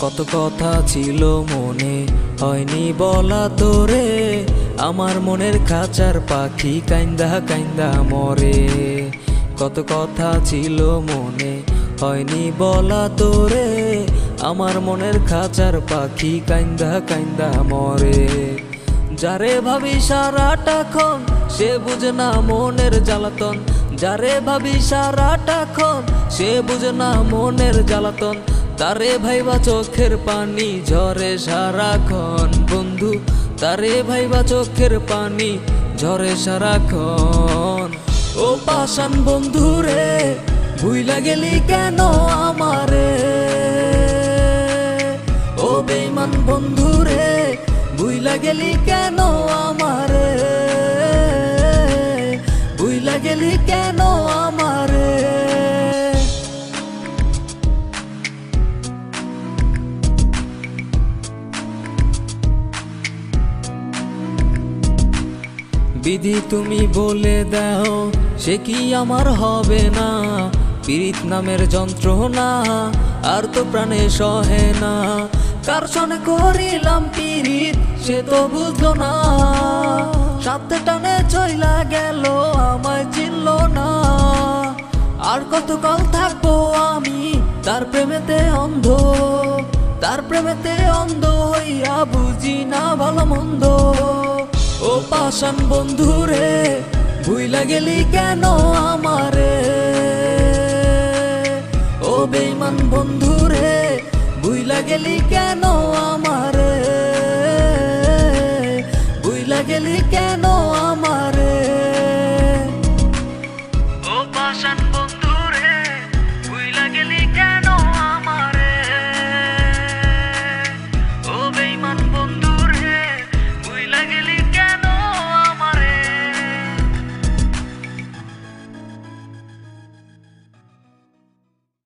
কত কথা ছিল মনে হয়নি বলা তোরে, আমার মনের খাঁচার পাখি কাইন্দা কাইন্দা মরে। কত কথা ছিল মনে হয়নি বলা তোরে, আমার মনের খাঁচার পাখি কাইন্দা কাইন্দা মরে। যারে ভাবি সারাটাক্ষণ সে বুঝে না মনের জ্বালাতন, যারে ভাবি সারাটাক্ষণ সে বুঝে না মনের জ্বালাতন, তারে ভাইবা চোখের পানি ঝরে সারাক্ষণ বন্ধু, তারে ভাইবা চোখের পানি ঝরে সারাক্ষণ। ও পাষাণ বন্ধু রে ভুইলা গেলি কেন আমারে, ও বেঈমান বন্ধু রে ভুইলা গেলি কেন আমারে, ভুইলা গেলি কেন আমারে। বিধি তুমি বলে দাও সে কি আমার হবে না, পীড়িত নামের যন্ত্রণা আর তো প্রাণে সহে না। কার সনে করিলাম পীড়িত সে তো বুঝলো না, সাথে টানে চইলা গেল আমায় চিনল না। আর কতকাল থাকবো আমি তার প্রেমেতে অন্ধ, তার প্রেমেতে অন্ধ হইয়া বুঝি না ভালো মন্দ। ও পাষাণ বন্ধু রে ভুইলা গেলি কেন আমারে, ও বেঈমান বন্ধু রে ভুইলা গেলি কেন আমারে, ভুইলা গেলি কেন আমারে। ও পাষাণ